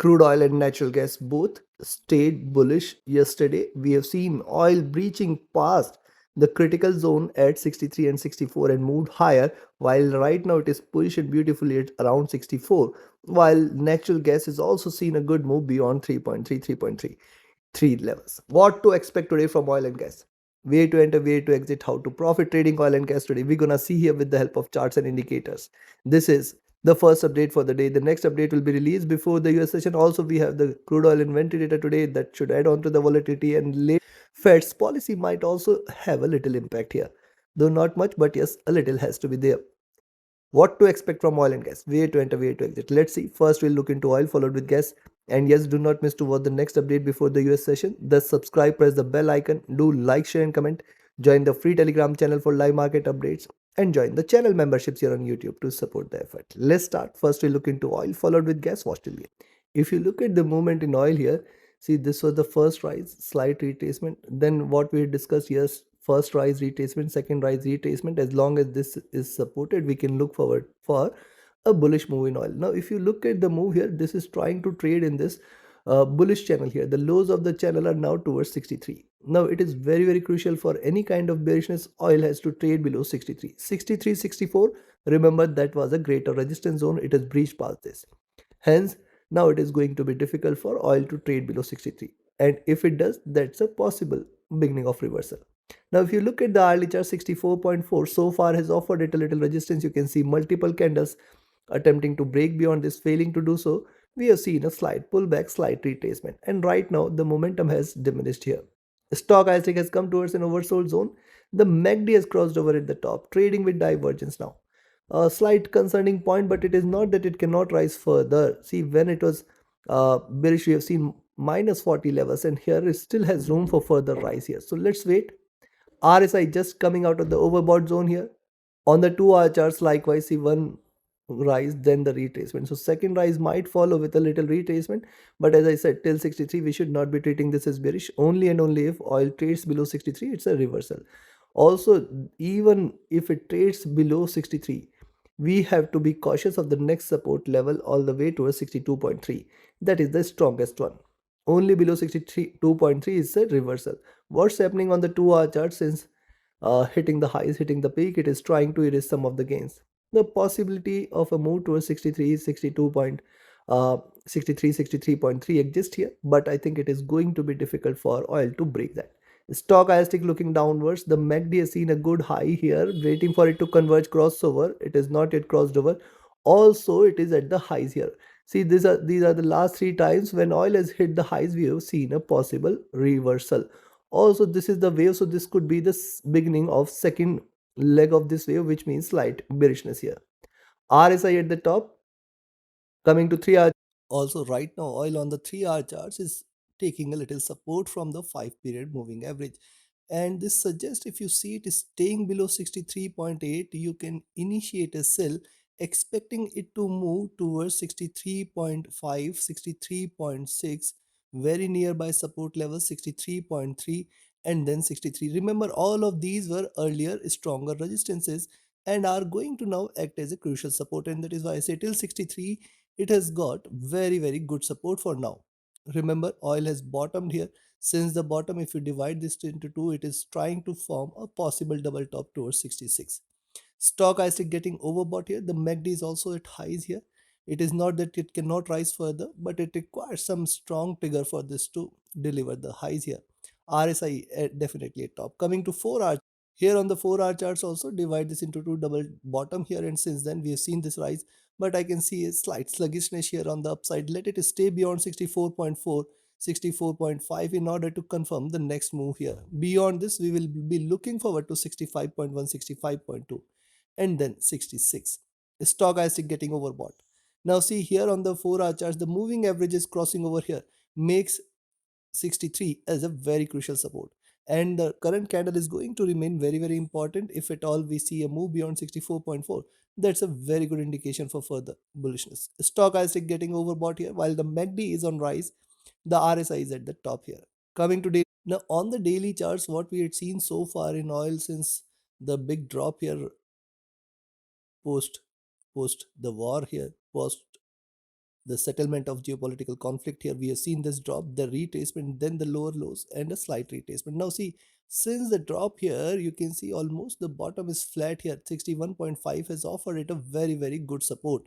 Crude oil and natural gas both stayed bullish yesterday. We have seen oil breaching past the critical zone at 63 and 64 and moved higher, while right now it is positioned beautifully at around 64. While natural gas is also seen a good move beyond 3.3, 3.33 levels. What to expect today from oil and gas? Way to enter, way to exit, how to profit trading oil and gas today. We're gonna see here with the help of charts and indicators. This is the first update for the day. The next update will be released before the US session. Also, we have the crude oil inventory data today that should add on to the volatility, and late Fed's policy might also have a little impact here. Though not much, but yes, a little has to be there. What to expect from oil and gas? Way to enter, way to exit. Let's see. First, we'll look into oil, followed with gas. And yes, do not miss to watch the next update before the US session. Thus, subscribe, press the bell icon, do like, share, and comment. Join the free Telegram channel for live market updates. And join the channel memberships here on YouTube to support the effort. Let's start. First, we'll look into oil, followed with gas. Watch till the end. If you look at the movement in oil here, see this was the first rise, slight retracement. Then what we discussed, yes, first rise retracement, second rise retracement. As long as this is supported, we can look forward for a bullish move in oil. Now if you look at the move here, this is trying to trade in this bullish channel here. The lows of the channel are now towards 63. Now it is very crucial for any kind of bearishness. Oil has to trade below 63, 63, 64. Remember, that was a greater resistance zone. It has breached past this. Hence, now it is going to be difficult for oil to trade below 63. And if it does, that's a possible beginning of reversal. Now, if you look at the hourly chart, 64.4 so far has offered it a little resistance. You can see multiple candles attempting to break beyond this, failing to do so. We have seen a slight pullback, slight retracement. And right now, the momentum has diminished here. Stochastic has come towards an oversold zone. The MACD has crossed over at the top, trading with divergence now. A slight concerning point, but it is not that it cannot rise further. See, when it was bearish, we have seen minus 40 levels, and here it still has room for further rise here. So let's wait. RSI just coming out of the overbought zone here. On the 2 hour charts, likewise, see one rise, then the retracement. So second rise might follow with a little retracement. But as I said, till 63, we should not be treating this as bearish. Only and only if oil trades below 63, it's a reversal. Also, even if it trades below 63, we have to be cautious of the next support level all the way towards 62.3. That is the strongest one. Only below 62.3 is a reversal. What's happening on the 2 hour chart? Since hitting the highs, hitting the peak, it is trying to erase some of the gains. The possibility of a move towards 63, 62 point, 63, 63.3 exists here, but I think it is going to be difficult for oil to break that. Stochastic looking downwards, the MACD has seen a good high here, waiting for it to converge crossover. It is not yet crossed over. Also, it is at the highs here. See, these are the last three times when oil has hit the highs, we have seen a possible reversal. Also, this is the wave, so this could be the beginning of second leg of this wave, which means slight bearishness here. RSI at the top, coming to 3 hour. Also, right now, oil on the 3 hour charts is taking a little support from the 5 period moving average. And this suggests if you see it is staying below 63.8, you can initiate a sell, expecting it to move towards 63.5, 63.6, very nearby support level 63.3, and then 63. Remember, all of these were earlier stronger resistances and are going to now act as a crucial support, and that is why I say till 63 it has got very good support for now. Remember, oil has bottomed here. Since the bottom, if you divide this into two, it is trying to form a possible double top towards 66. Stochastic getting overbought here. The MACD is also at highs here. It is not that it cannot rise further, but it requires some strong trigger for this to deliver the highs here. RSI definitely at top. Coming to 4 hour, here on the 4 hour charts also divide this into two, double bottom here, and since then we have seen this rise, but I can see a slight sluggishness here on the upside. Let it stay beyond 64.4, 64.5 in order to confirm the next move here. Beyond this, we will be looking forward to 65.1, 65.2, and then 66. Stochastic getting overbought. Now see here on the 4 hour charts, the moving average is crossing over here, makes 63 as a very crucial support, and the current candle is going to remain very important. If at all we see a move beyond 64.4, that's a very good indication for further bullishness. Stochastic getting overbought here, while the MACD is on rise, the RSI is at the top here. Coming to daily, now on the daily charts, what we had seen so far in oil since the big drop here post post the war here, post the settlement of geopolitical conflict here. We have seen this drop, the retracement, then the lower lows, and a slight retracement. Now, see, since the drop here, you can see almost the bottom is flat here. 61.5 has offered it a very, very good support.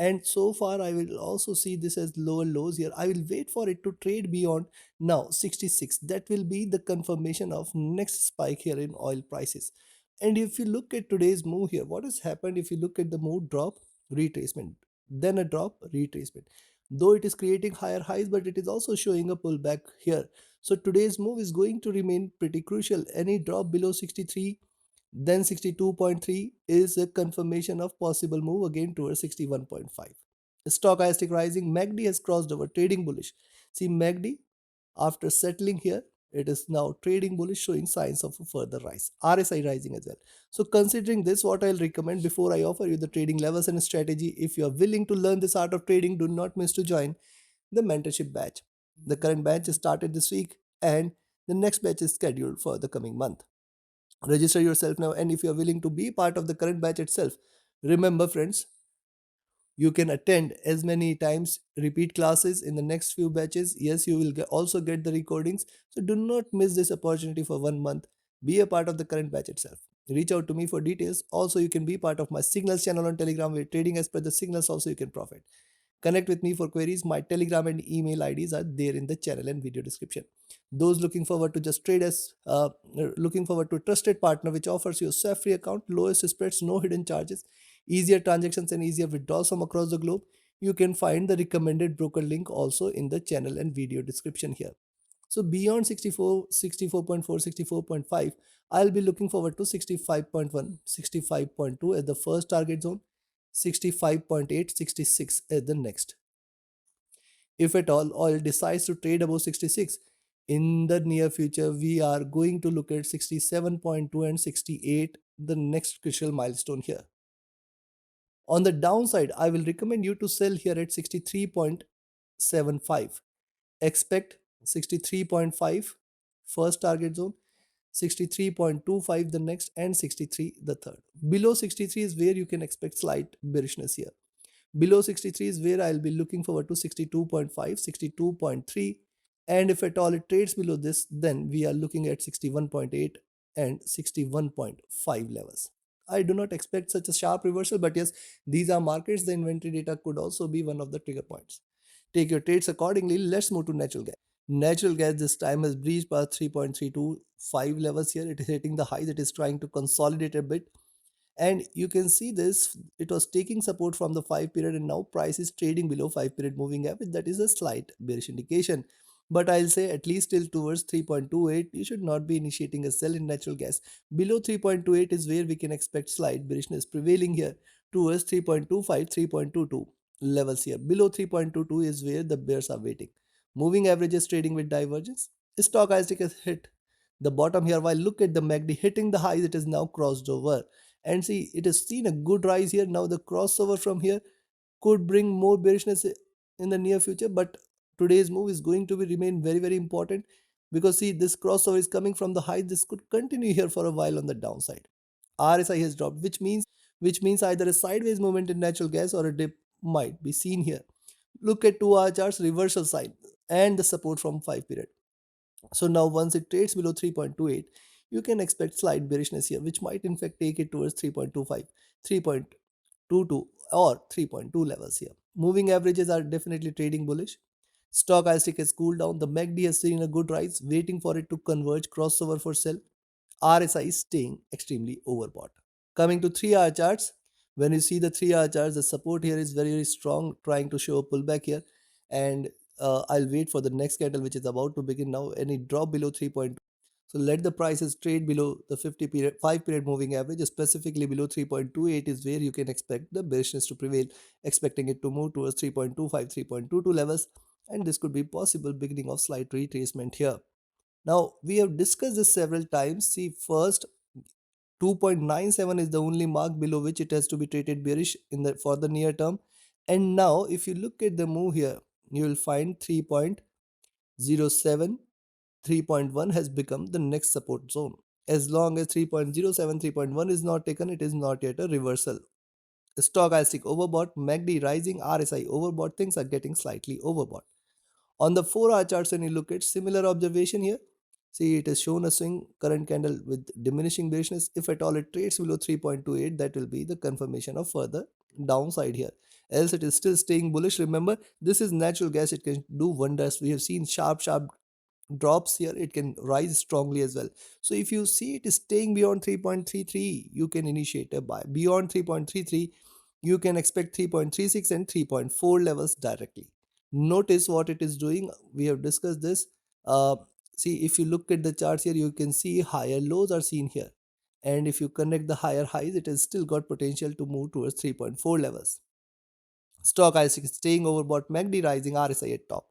And so far, I will also see this as lower lows here. I will wait for it to trade beyond now 66. That will be the confirmation of next spike here in oil prices. And if you look at today's move here, what has happened? If you look at the move, drop, retracement, then a drop, retracement. Though it is creating higher highs, but it is also showing a pullback here. So today's move is going to remain pretty crucial. Any drop below 63, then 62.3 is a confirmation of possible move again towards 61.5. Stochastic rising, MACD has crossed over, trading bullish. See, MACD, after settling here, it is now trading bullish, showing signs of a further rise. RSI rising as well. So considering this, what I'll recommend before I offer you the trading levels and strategy, if you are willing to learn this art of trading, do not miss to join the mentorship batch. The current batch is started this week and the next batch is scheduled for the coming month. Register yourself now, and if you are willing to be part of the current batch itself, remember friends, you can attend as many times repeat classes in the next few batches. Yes, you will also get the recordings, so do not miss this opportunity for 1 month. Be a part of the current batch itself. Reach out to me for details. Also, you can be part of my signals channel on Telegram, where trading as per the signals also you can profit. Connect with me for queries. My Telegram and email IDs are there in the channel and video description. Those looking forward to just trade as looking forward to a trusted partner which offers you a SWIFT-free account, lowest spreads, no hidden charges, easier transactions and easier withdrawals from across the globe. You can find the recommended broker link also in the channel and video description here. So beyond 64, 64.4, 64.5, I'll be looking forward to 65.1, 65.2 as the first target zone, 65.8, 66 as the next. If at all oil decides to trade above 66, in the near future, we are going to look at 67.2 and 68, the next crucial milestone here. On the downside, I will recommend you to sell here at 63.75. Expect 63.5 first target zone, 63.25 the next, and 63 the third. Below 63 is where you can expect slight bearishness here. Below 63 is where I'll be looking forward to 62.5, 62.3, and if at all it trades below this, then we are looking at 61.8 and 61.5 levels. I do not expect such a sharp reversal, but yes, these are markets. The inventory data could also be one of the trigger points. Take your trades accordingly. Let's move to natural gas. Natural gas this time has breached past 3.325 levels here. It is hitting the highs. It is trying to consolidate a bit, and you can see this, it was taking support from the 5 period and now price is trading below 5 period moving average. That is a slight bearish indication, but I'll say at least till towards 3.28 you should not be initiating a sell in natural gas. Below 3.28 is where we can expect slight bearishness prevailing here towards 3.25, 3.22 levels here. Below 3.22 is where the bears are waiting. Moving averages trading with divergence. Stochastic has hit the bottom here, while look at the MACD hitting the highs. It is now crossed over, and see, it has seen a good rise here. Now the crossover from here could bring more bearishness in the near future, but today's move is going to be remain very, very important, because see, this crossover is coming from the high. This could continue here for a while on the downside. RSI has dropped, which means either a sideways movement in natural gas or a dip might be seen here. Look at 2 hour charts, reversal sign and the support from 5 period. So now once it trades below 3.28, you can expect slight bearishness here, which might in fact take it towards 3.25, 3.22 or 3.2 levels here. Moving averages are definitely trading bullish. Stochastic has cooled down. The MACD has seen a good rise, waiting for it to converge, crossover for sell. RSI is staying extremely overbought. Coming to 3 hour charts, when you see the 3 hour charts, the support here is very, very strong, trying to show a pullback here. And I'll wait for the next candle, which is about to begin now. Any drop below 3.2. So let the prices trade below the 50 period, 5 period moving average, specifically below 3.28 is where you can expect the bearishness to prevail, expecting it to move towards 3.25, 3.22 levels. And this could be possible beginning of slight retracement here. Now, we have discussed this several times. See, first, 2.97 is the only mark below which it has to be traded bearish in the for the near term. And now, if you look at the move here, you will find 3.07, 3.1 has become the next support zone. As long as 3.07, 3.1 is not taken, it is not yet a reversal. Stochastic overbought, MACD rising, RSI overbought, things are getting slightly overbought. On the 4-hour charts, when you look at similar observation here, see it has shown a swing current candle with diminishing bearishness. If at all it trades below 3.28, that will be the confirmation of further downside here. Else it is still staying bullish. Remember, this is natural gas, it can do wonders. We have seen sharp drops here, it can rise strongly as well. So if you see it is staying beyond 3.33, you can initiate a buy. Beyond 3.33, you can expect 3.36 and 3.4 levels directly. Notice what it is doing. We have discussed this. uh, See, if you look at the charts here, you can see higher lows are seen here, and if you connect the higher highs, it has still got potential to move towards 3.4 levels. Stock is staying overbought, MACD rising, RSI at top.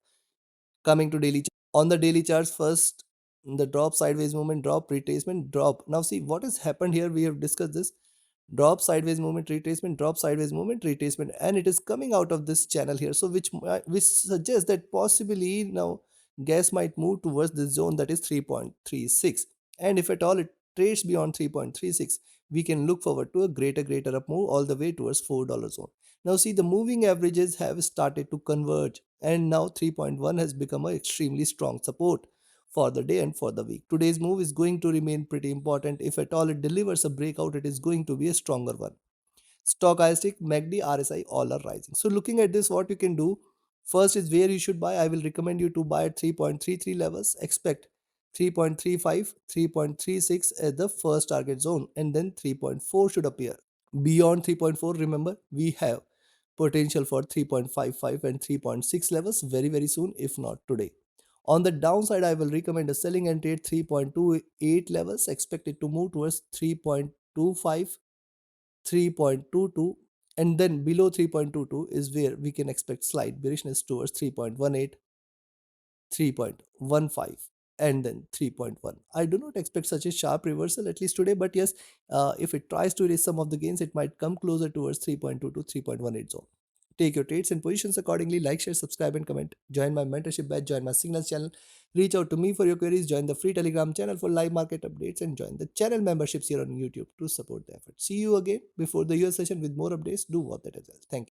Coming to daily on the daily charts, first the drop, sideways movement, drop, retracement, drop. Now see what has happened here. We have discussed this: drop, sideways movement, retracement, drop, sideways movement, retracement, and it is coming out of this channel here. So which suggests that possibly now gas might move towards this zone, that is 3.36, and if at all it trades beyond 3.36, we can look forward to a greater up move all the way towards $4 zone. Now see, the moving averages have started to converge, and now 3.1 has become an extremely strong support for the day and for the week. Today's move is going to remain pretty important. If at all it delivers a breakout, it is going to be a stronger one. Stochastic, MACD, RSI all are rising. So looking at this, what you can do first is where you should buy. I will recommend you to buy at 3.33 levels. Expect 3.35, 3.36 as the first target zone, and then 3.4 should appear. Beyond 3.4, remember, we have potential for 3.55 and 3.6 levels very soon, if not today. On the downside, I will recommend a selling entry at 3.28 levels. Expect it to move towards 3.25, 3.22, and then below 3.22 is where we can expect slight bearishness towards 3.18, 3.15, and then 3.1. I do not expect such a sharp reversal at least today, but yes, if it tries to erase some of the gains, it might come closer towards 3.2 to 3.18 zone. Take your trades and positions accordingly. Like, share, subscribe, and comment. Join my mentorship batch, join my signals channel. Reach out to me for your queries. Join the free Telegram channel for live market updates, and join the channel memberships here on YouTube to support the effort. See you again before the US session with more updates. Do what that as well. Thank you.